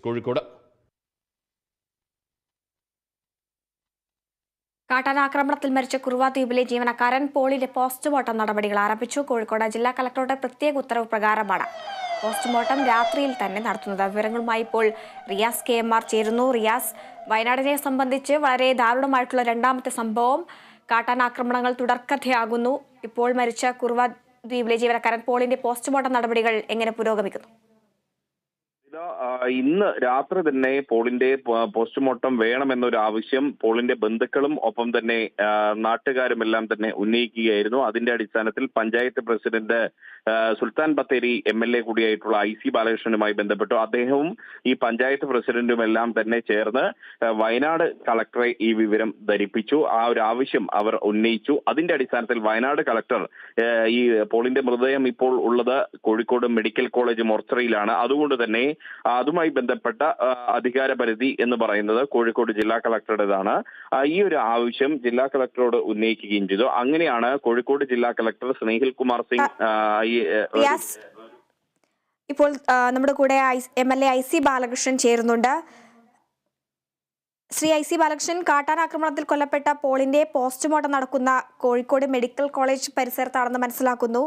കോഴിക്കോട് കാട്ടാനാക്രമണത്തിൽ മരിച്ച കുറുവ ദ്വീപിലെ ജീവനക്കാരൻ പോളിന്റെ പോസ്റ്റ്മോർട്ടം നടപടികൾ ആരംഭിച്ചു. കോഴിക്കോട് ജില്ലാ കളക്ടറുടെ പ്രത്യേക ഉത്തരവ് പ്രകാരമാണ് പോസ്റ്റ്മോർട്ടം രാത്രിയിൽ തന്നെ നടത്തുന്നത്. വിവരങ്ങളുമായി ഇപ്പോൾ റിയാസ് KMR ചേരുന്നു. റിയാസ്, വയനാടിനെ സംബന്ധിച്ച് വളരെ ദാരുണമായിട്ടുള്ള രണ്ടാമത്തെ സംഭവം, കാട്ടാനാക്രമണങ്ങൾ തുടർക്കഥയാകുന്നു. ഇപ്പോൾ മരിച്ച കുറുവ ദ്വീപിലെ ജീവനക്കാരൻ പോളിന്റെ പോസ്റ്റ്മോർട്ടം നടപടികൾ എങ്ങനെ പുരോഗമിക്കുന്നു? ഇന്ന് രാത്രി തന്നെ പോളിന്റെ പോസ്റ്റ്മോർട്ടം വേണമെന്നൊരു ആവശ്യം പോളിന്റെ ബന്ധുക്കളും ഒപ്പം തന്നെ നാട്ടുകാരുമെല്ലാം തന്നെ ഉന്നയിക്കുകയായിരുന്നു. അതിന്റെ അടിസ്ഥാനത്തിൽ panchayat president Sultan Bathery MLA കൂടിയായിട്ടുള്ള IC ബാലകൃഷ്ണനുമായി ബന്ധപ്പെട്ടു. അദ്ദേഹവും ഈ പഞ്ചായത്ത് പ്രസിഡന്റും എല്ലാം തന്നെ ചേർന്ന് വയനാട് കളക്ടറെ ഈ വിവരം ധരിപ്പിച്ചു. ആ ഒരു ആവശ്യം അവർ ഉന്നയിച്ചു. അതിന്റെ അടിസ്ഥാനത്തിൽ വയനാട് കളക്ടർ ഈ പോളിന്റെ മൃതദേഹം ഇപ്പോൾ ഉള്ളത് കോഴിക്കോട് മെഡിക്കൽ കോളേജ് മോർച്ചറിയിലാണ്. അതുകൊണ്ട് തന്നെ അതുമായി ബന്ധപ്പെട്ട അധികാര പരിധി എന്ന് പറയുന്നത് കോഴിക്കോട് ജില്ലാ കളക്ടറുടേതാണ്. ഈ ഒരു ആവശ്യം ജില്ലാ കളക്ടറോട് ഉന്നയിക്കുകയും ചെയ്തു. അങ്ങനെയാണ് കോഴിക്കോട് ജില്ലാ കളക്ടർ സ്നേഹിൽ കുമാർ സിംഗ് ഇപ്പോൾ നമ്മുടെ കൂടെ MLA IC ബാലകൃഷ്ണൻ ചേരുന്നുണ്ട്. ശ്രീ IC ബാലകൃഷ്ണൻ, കാട്ടാനാക്രമണത്തിൽ കൊല്ലപ്പെട്ട പോളിന്റെ പോസ്റ്റ്മോർട്ടം നടക്കുന്ന കോഴിക്കോട് മെഡിക്കൽ കോളേജ് പരിസരത്താണെന്ന് മനസ്സിലാക്കുന്നു.